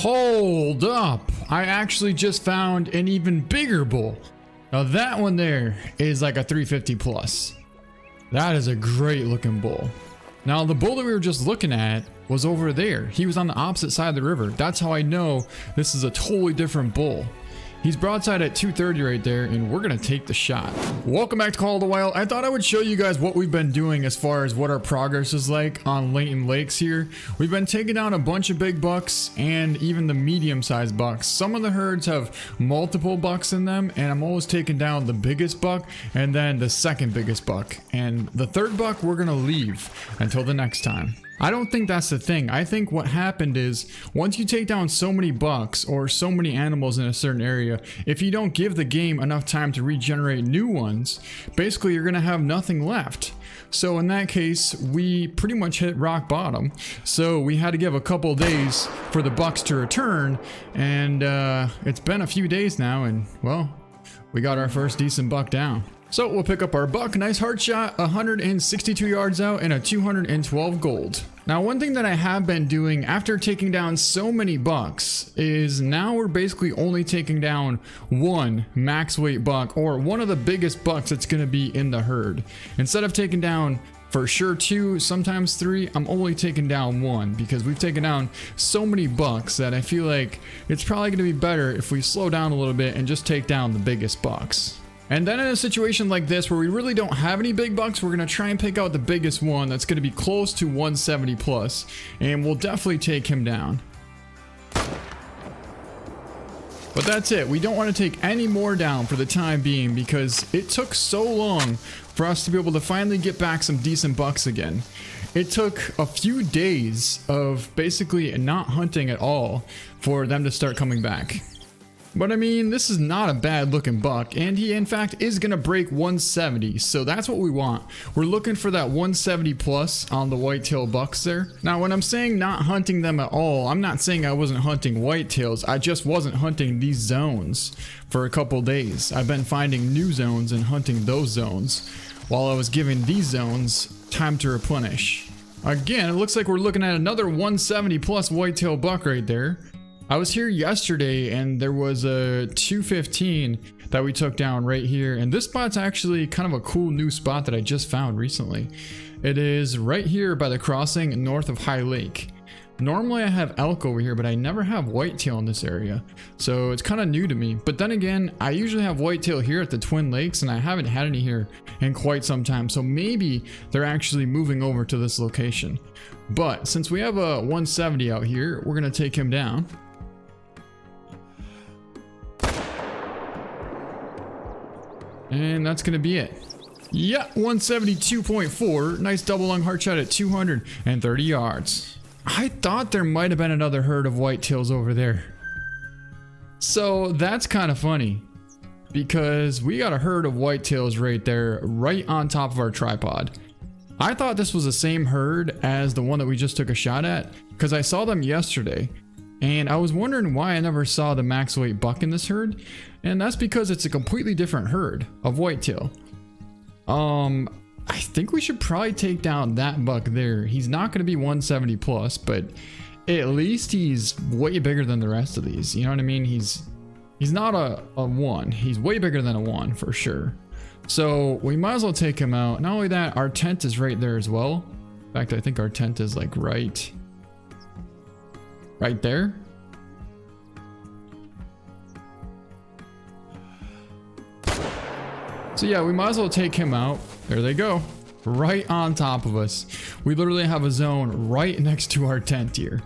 Hold up, I actually just found an even bigger bull. Now that one there is like a 350 plus. That is a great looking bull. Now the bull that we were just looking at was over there. He was on the opposite side of the river. That's how I know this is a totally different bull. He's broadside at 230 right there, and we're gonna take the shot. Welcome back to Call of the Wild. I thought I would show you guys what we've been doing as far as what our progress is like on Layton Lakes here. We've been taking down a bunch of big bucks and even the medium-sized bucks. Some of the herds have multiple bucks in them, and I'm always taking down the biggest buck and then the second biggest buck. And the third buck we're gonna leave until the next time. I don't think that's the thing. I think what happened is once you take down so many bucks or so many animals in a certain area, if you don't give the game enough time to regenerate new ones, basically you're gonna have nothing left. So in that case, we pretty much hit rock bottom. So we had to give a couple days for the bucks to return, and it's been a few days now, and well, we got our first decent buck down. So we'll pick up our buck, nice hard shot, 162 yards out and a 212 gold. Now one thing that I have been doing after taking down so many bucks is now we're basically only taking down one max weight buck, or one of the biggest bucks that's going to be in the herd. Instead of taking down for sure 2, sometimes 3, I'm only taking down 1 because we've taken down so many bucks that I feel like it's probably going to be better if we slow down a little bit and just take down the biggest bucks. And then in a situation like this where we really don't have any big bucks, we're going to try and pick out the biggest one that's going to be close to 170 plus, and we'll definitely take him down. But that's it. We don't want to take any more down for the time being because it took so long for us to be able to finally get back some decent bucks again. It took a few days of basically not hunting at all for them to start coming back. But I mean, this is not a bad looking buck, and he in fact is going to break 170, so that's what we want. We're looking for that 170 plus on the whitetail bucks there. Now when I'm saying not hunting them at all, I'm not saying I wasn't hunting whitetails, I just wasn't hunting these zones for a couple days. I've been finding new zones and hunting those zones, while I was giving these zones time to replenish. Again, it looks like we're looking at another 170 plus whitetail buck right there. I was here yesterday and there was a 215 that we took down right here, and this spot's actually kind of a cool new spot that I just found recently. It is right here by the crossing north of High Lake. Normally I have elk over here, but I never have whitetail in this area, so it's kind of new to me. But then again, I usually have whitetail here at the Twin Lakes, and I haven't had any here in quite some time, so maybe they're actually moving over to this location. But since we have a 170 out here, we're gonna take him down. And that's gonna be it. Yeah, 172.4. Nice double lung heart shot at 230 yards. I thought there might have been another herd of whitetails over there. So that's kind of funny because we got a herd of whitetails right there, right on top of our tripod. I thought this was the same herd as the one that we just took a shot at because I saw them yesterday. And I was wondering why I never saw the max weight buck in this herd, and that's because it's a completely different herd of whitetail. I think we should probably take down that buck there. He's not going to be 170 plus, but at least he's way bigger than the rest of these. You know what I mean? He's not a 1. He's way bigger than a 1 for sure. So we might as well take him out. Not only that, our tent is right there as well. In fact, I think our tent is like right there. So yeah, we might as well take him out. There they go, right on top of us. We literally have a zone right next to our tent here.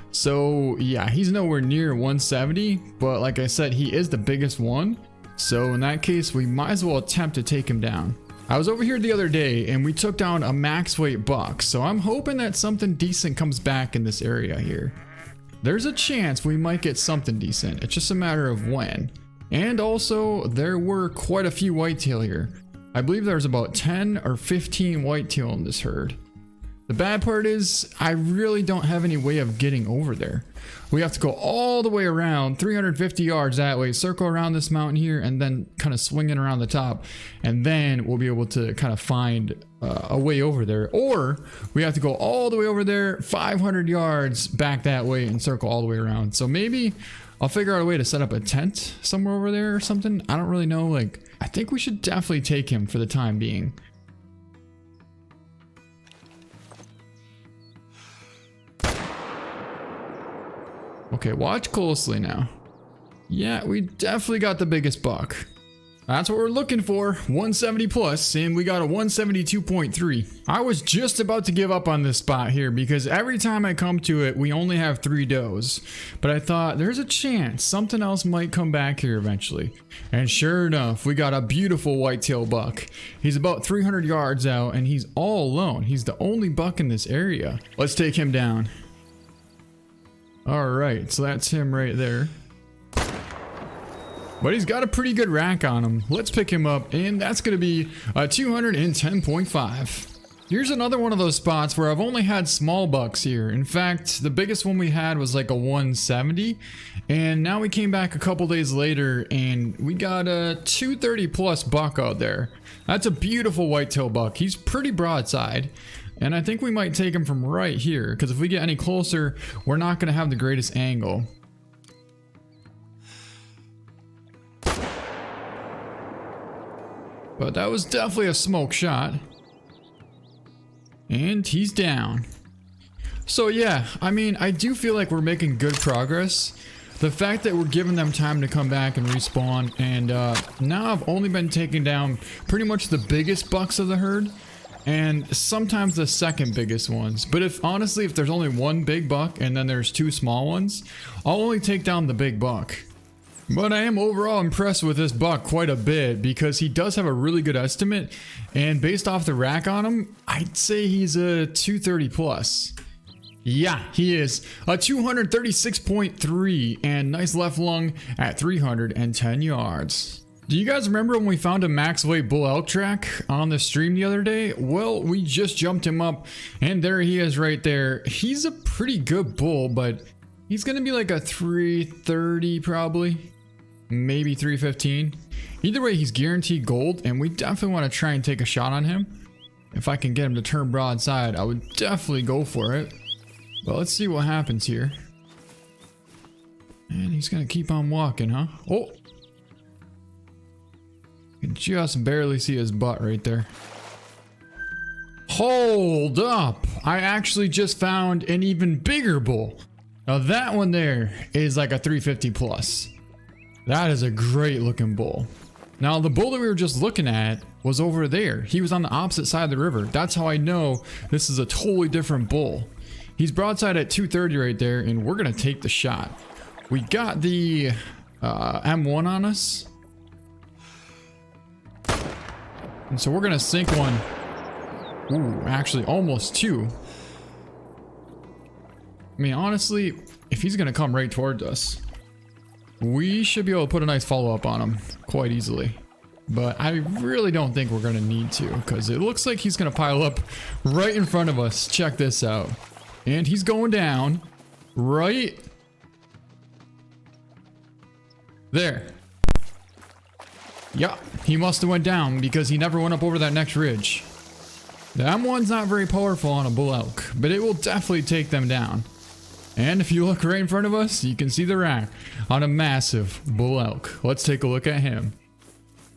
So yeah, he's nowhere near 170, but like I said, he is the biggest one. So in that case, we might as well attempt to take him down. I was over here the other day and we took down a max weight buck, so I'm hoping that something decent comes back in this area here. There's a chance we might get something decent. It's just a matter of when. And also, there were quite a few whitetail here. I believe there's about 10 or 15 whitetail in this herd. The bad part is I really don't have any way of getting over there. We have to go all the way around 350 yards that way, circle around this mountain here, and then kind of swing it around the top. And then we'll be able to kind of find a way over there. Or we have to go all the way over there, 500 yards back that way and circle all the way around. So maybe I'll figure out a way to set up a tent somewhere over there or something. I don't really know. Like, I think we should definitely take him for the time being. Okay, watch closely now. Yeah, we definitely got the biggest buck. That's what we're looking for, 170 plus, and we got a 172.3. I was just about to give up on this spot here because every time I come to it, we only have 3 does. But I thought there's a chance something else might come back here eventually. And sure enough, we got a beautiful whitetail buck. He's about 300 yards out and he's all alone. He's the only buck in this area. Let's take him down. All right, so that's him right there. But he's got a pretty good rack on him. Let's pick him up, and that's going to be a 210.5. Here's another one of those spots where I've only had small bucks here. In fact, the biggest one we had was like a 170, and now we came back a couple days later and we got a 230 plus buck out there. That's a beautiful whitetail buck. He's pretty broadside. And I think we might take him from right here, because if we get any closer, we're not going to have the greatest angle. But that was definitely a smoke shot. And he's down. So yeah, I mean, I do feel like we're making good progress. The fact that we're giving them time to come back and respawn, and now I've only been taking down pretty much the biggest bucks of the herd. And sometimes the second biggest ones. But honestly, if there's only one big buck and then there's 2 small ones, I'll only take down the big buck. But I am overall impressed with this buck quite a bit because he does have a really good estimate. And based off the rack on him, I'd say he's a 230 plus. Yeah, he is a 236.3 and nice left lung at 310 yards. Do you guys remember when we found a max weight bull elk track on the stream the other day? Well, we just jumped him up and there he is right there. He's a pretty good bull, but he's gonna be like a 330 probably, maybe 315. Either way, he's guaranteed gold and we definitely want to try and take a shot on him. If I can get him to turn broadside, I would definitely go for it. But let's see what happens here. And he's gonna keep on walking, huh? Oh! You can just barely see his butt right there. Hold up! I actually just found an even bigger bull. Now that one there is like a 350 plus. That is a great looking bull. Now the bull that we were just looking at was over there. He was on the opposite side of the river. That's how I know this is a totally different bull. He's broadside at 230 right there, and we're gonna take the shot. We got the M1 on us. And so we're gonna sink one. Ooh, actually almost 2. I mean, honestly, if he's gonna come right towards us, we should be able to put a nice follow-up on him quite easily. But I really don't think we're gonna need to, because it looks like he's gonna pile up right in front of us. Check this out. And he's going down right there. Yeah, he must have went down because he never went up over that next ridge. The M1's not very powerful on a bull elk, but it will definitely take them down. And if you look right in front of us, you can see the rack on a massive bull elk. Let's take a look at him.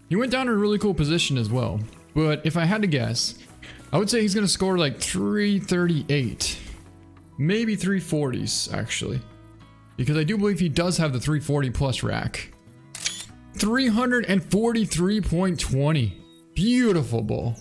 He went down in a really cool position as well. But if I had to guess, I would say he's going to score like 338. Maybe 340s, actually. Because I do believe he does have the 340 plus rack. 343.20. Beautiful bull.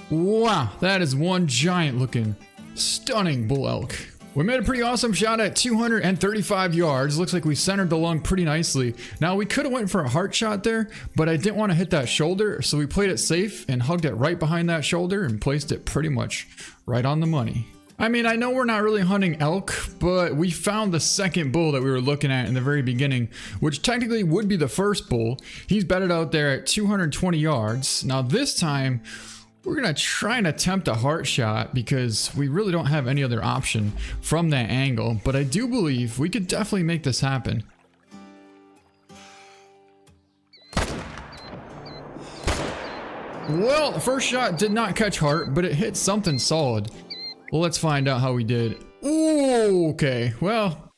Wow, that is one giant looking, stunning bull elk. We made a pretty awesome shot at 235 yards. Looks like we centered the lung pretty nicely. Now we could have went for a heart shot there, but I didn't want to hit that shoulder, so we played it safe and hugged it right behind that shoulder and placed it pretty much right on the money. I mean, I know we're not really hunting elk, but we found the second bull that we were looking at in the very beginning, which technically would be the first bull. He's bedded out there at 220 yards. Now this time, we're gonna try and attempt a heart shot because we really don't have any other option from that angle, but I do believe we could definitely make this happen. Well, the first shot did not catch heart, but it hit something solid. Well, let's find out how we did. Ooh, okay, well,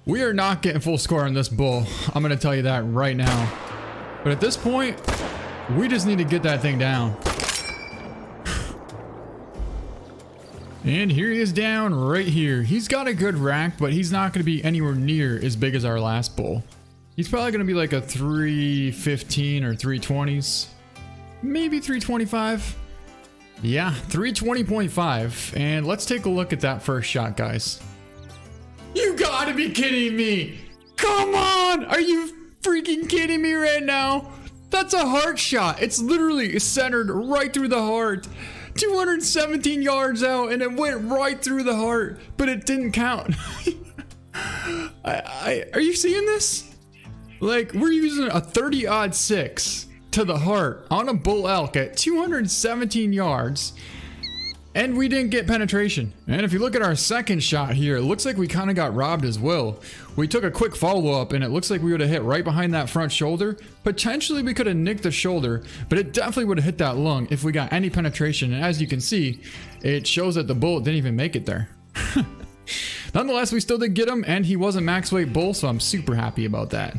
we are not getting full score on this bull. I'm gonna tell you that right now. But at this point, we just need to get that thing down. And here he is down right here. He's got a good rack, but he's not going to be anywhere near as big as our last bull. He's probably going to be like a 315 or 320s. Maybe 325. Yeah, 320.5. And let's take a look at that first shot, guys. You gotta be kidding me. Come on. Are you freaking kidding me right now? That's a heart shot. It's literally centered right through the heart. 217 yards out, and it went right through the heart, but it didn't count. Are you seeing this? Like, we're using a 30-06 to the heart on a bull elk at 217 yards, and we didn't get penetration. And if you look at our second shot here, it looks like we kind of got robbed as well. We took a quick follow-up, and it looks like we would have hit right behind that front shoulder. Potentially we could have nicked the shoulder, but it definitely would have hit that lung if we got any penetration. And as you can see, it shows that the bullet didn't even make it there. Nonetheless, we still did get him, and he was a max weight bull, so I'm super happy about that.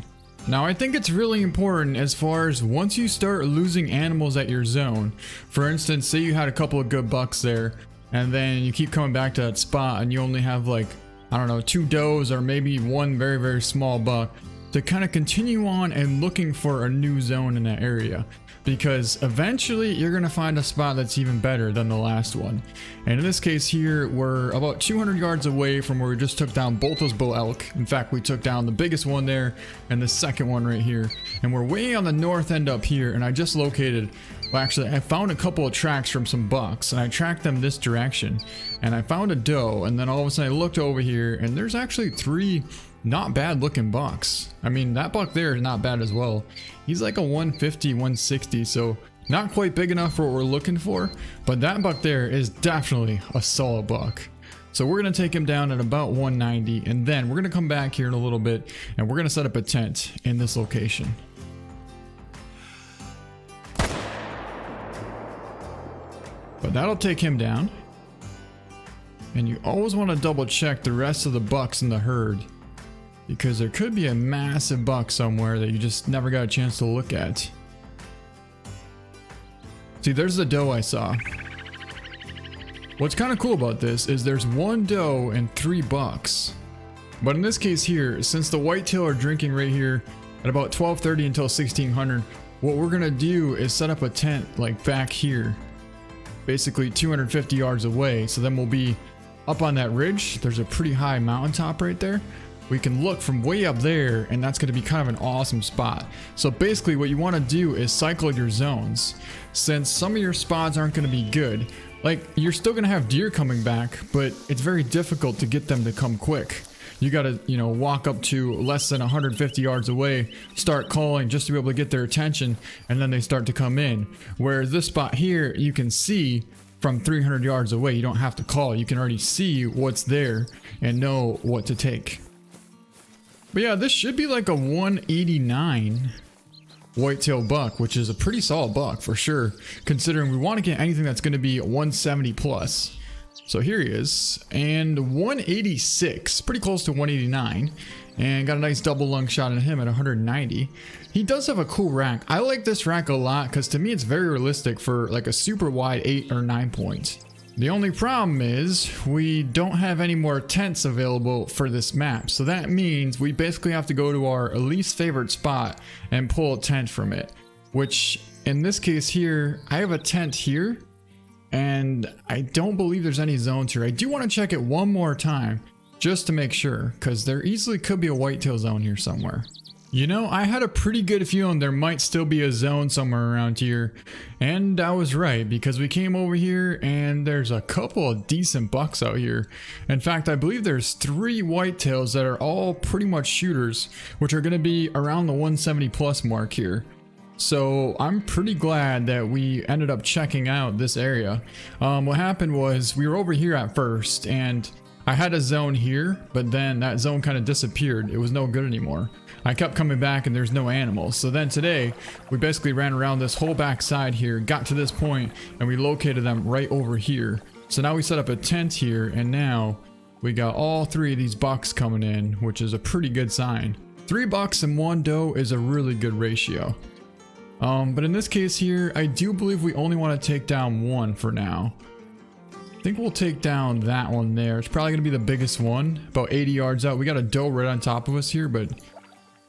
Now, I think it's really important as far as once you start losing animals at your zone, for instance, say you had a couple of good bucks there, and then you keep coming back to that spot and you only have like, I don't know, 2 does or maybe 1 very, very small buck, to kind of continue on and looking for a new zone in that area. Because eventually you're going to find a spot that's even better than the last one. And in this case here, we're about 200 yards away from where we just took down both those bull elk. In fact, we took down the biggest one there and the second one right here. And we're way on the north end up here, and I just located, well, actually I found a couple of tracks from some bucks, and I tracked them this direction. And I found a doe, and then all of a sudden I looked over here, and there's actually 3 not bad looking bucks. I mean, that buck there is not bad as well. He's like a 150, 160, so not quite big enough for what we're looking for, but that buck there is definitely a solid buck. So we're going to take him down at about 190, and then we're going to come back here in a little bit, and we're going to set up a tent in this location. But that'll take him down. And you always want to double check the rest of the bucks in the herd, because there could be a massive buck somewhere that you just never got a chance to look at. See, there's the doe I saw. What's kind of cool about this is there's 1 doe and 3 bucks. But in this case here, since the whitetail are drinking right here at about 12:30 until 1600, what we're gonna do is set up a tent like back here, basically 250 yards away. So then we'll be up on that ridge. There's a pretty high mountaintop right there. We can look from way up there, and that's going to be kind of an awesome spot. So basically what you want to do is cycle your zones. Since some of your spots aren't going to be good, like, you're still going to have deer coming back, but it's very difficult to get them to come quick. You got to, you know, walk up to less than 150 yards away, start calling just to be able to get their attention, and then they start to come in. Whereas this spot here, you can see from 300 yards away. You don't have to call. You can already see what's there and know what to take. But yeah, this should be like a 189 whitetail buck, which is a pretty solid buck for sure, considering we want to get anything that's going to be 170 plus. So here he is, and 186, pretty close to 189, and got a nice double lung shot on him at 190. He does have a cool rack. I like this rack a lot because to me it's very realistic for like a super wide 8 or 9 point. The only problem is we don't have any more tents available for this map. So that means we basically have to go to our least favorite spot and pull a tent from it, which in this case here, I have a tent here and I don't believe there's any zones here. I do want to check it one more time just to make sure, because there easily could be a whitetail zone here somewhere. You know, I had a pretty good feeling there might still be a zone somewhere around here, and I was right, because we came over here and there's a couple of decent bucks out here. In fact, I believe there's 3 whitetails that are all pretty much shooters, which are going to be around the 170 plus mark here. So I'm pretty glad that we ended up checking out this area. What happened was we were over here at first and I had a zone here, but then that zone kind of disappeared. It was no good anymore. I kept coming back and there's no animals. So then today we basically ran around this whole back side here, got to this point, and we located them right over here. So now we set up a tent here, and now we got all 3 of these bucks coming in, which is a pretty good sign. 3 bucks and 1 doe is a really good ratio. But in this case here, I do believe we only want to take down 1 for now. I think we'll take down that one there. It's probably going to be the biggest one, about 80 yards out. We got a doe right on top of us here, but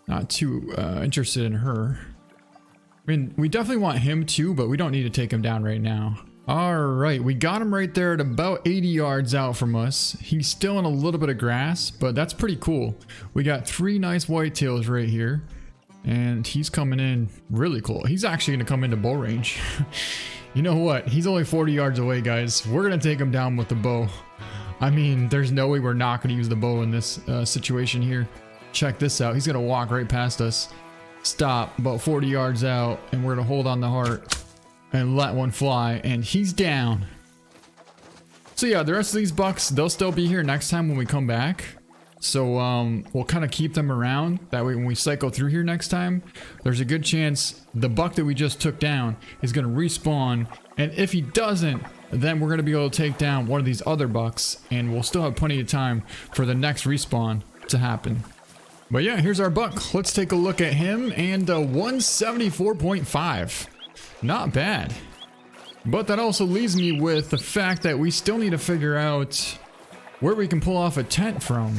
not too interested in her. I mean, we definitely want him too, but we don't need to take him down right now. All right, we got him right there at about 80 yards out from us. He's still in a little bit of grass, but that's pretty cool. We got 3 nice whitetails right here. And he's coming in really cool. He's actually going to come into bow range. You know what? He's only 40 yards away, guys. We're going to take him down with the bow. I mean, there's no way we're not going to use the bow in this situation here. Check this out. He's going to walk right past us. Stop about 40 yards out. And we're going to hold on the heart and let one fly. And he's down. So yeah, the rest of these bucks, they'll still be here next time when we come back. So we'll kind of keep them around. That way when we cycle through here next time, there's a good chance the buck that we just took down is going to respawn. And if he doesn't, then we're going to be able to take down one of these other bucks. And we'll still have plenty of time for the next respawn to happen. But yeah, here's our buck. Let's take a look at him. And 174.5. Not bad. But that also leaves me with the fact that we still need to figure out where we can pull off a tent from.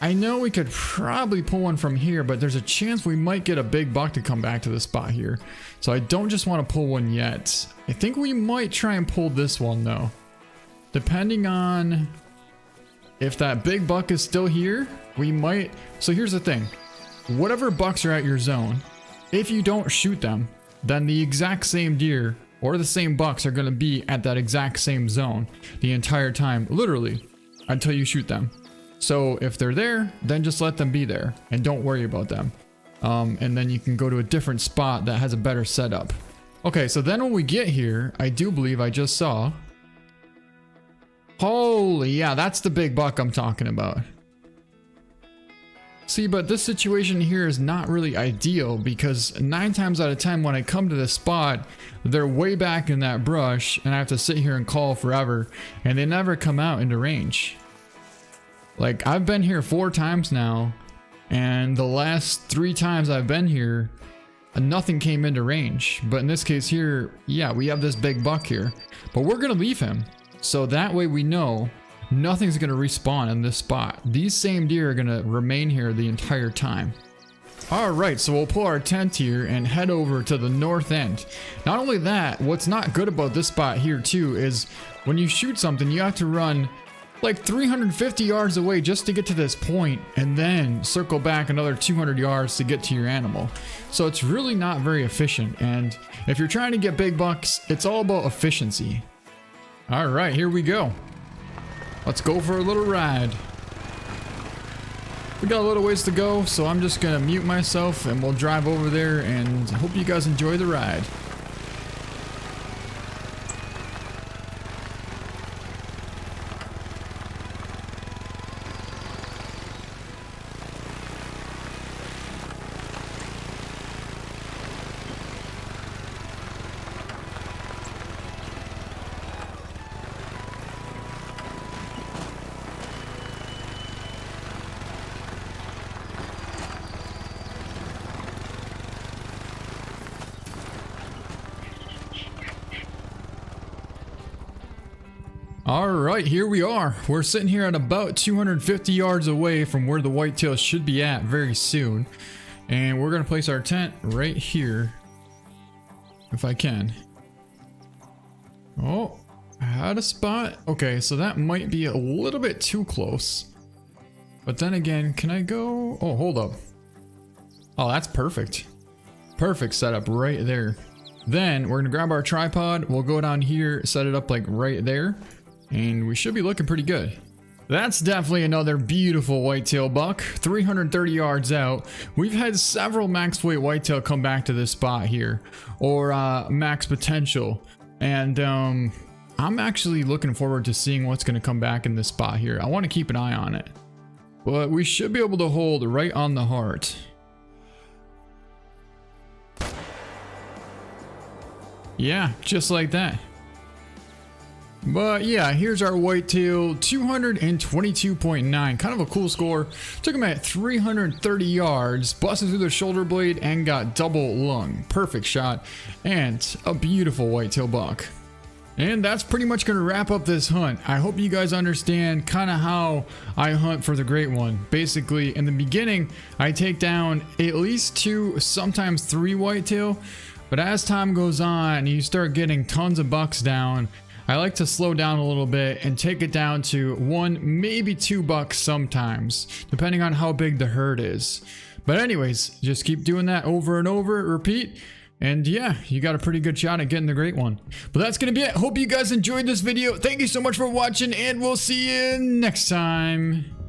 I know we could probably pull one from here, but there's a chance we might get a big buck to come back to the spot here. So I don't just want to pull one yet. I think we might try and pull this one though. Depending on if that big buck is still here, we might. So here's the thing. Whatever bucks are at your zone, if you don't shoot them, then the exact same deer or the same bucks are going to be at that exact same zone the entire time, literally, until you shoot them. So if they're there, then just let them be there and don't worry about them. And then you can go to a different spot that has a better setup. Okay, so then when we get here, I do believe I just saw. Holy, yeah, that's the big buck I'm talking about. See, but this situation here is not really ideal because 9 times out of 10 when I come to this spot, they're way back in that brush and I have to sit here and call forever and they never come out into range. Like, I've been here 4 times now, and the last 3 times I've been here, nothing came into range. But in this case here, yeah, we have this big buck here. But we're going to leave him. So that way we know nothing's going to respawn in this spot. These same deer are going to remain here the entire time. Alright, so we'll pull our tent here and head over to the north end. Not only that, what's not good about this spot here too is when you shoot something, you have to run like 350 yards away just to get to this point and then circle back another 200 yards to get to your animal. So it's really not very efficient, and if you're trying to get big bucks, it's all about efficiency. All right, here we go. Let's go for a little ride. We got a little ways to go, so I'm just gonna mute myself and we'll drive over there and hope you guys enjoy the ride. Alright, here we are. We're sitting here at about 250 yards away from where the whitetail should be at very soon. And we're going to place our tent right here. If I can. Oh, I had a spot. Okay, so that might be a little bit too close. But then again, can I go? Oh, hold up. Oh, that's perfect. Perfect setup right there. Then we're going to grab our tripod. We'll go down here, set it up like right there. And we should be looking pretty good. That's definitely another beautiful whitetail buck, 330 yards out. We've had several max weight whitetail come back to this spot here, or max potential. And I'm actually looking forward to seeing what's going to come back in this spot here. I want to keep an eye on it. But we should be able to hold right on the heart. Yeah, just like that. But yeah, here's our whitetail, 222.9, kind of a cool score. Took him at 330 yards, busted through the shoulder blade and got double lung. Perfect shot and a beautiful whitetail buck. And that's pretty much going to wrap up this hunt. I hope you guys understand kind of how I hunt for the great one. Basically, in the beginning, I take down at least 2, sometimes 3 whitetail. But as time goes on, you start getting tons of bucks down. I like to slow down a little bit and take it down to 1, maybe 2 bucks sometimes, depending on how big the herd is. But anyways, just keep doing that over and over, repeat. And yeah, you got a pretty good shot at getting the great one. But that's going to be it. Hope you guys enjoyed this video. Thank you so much for watching, and we'll see you next time.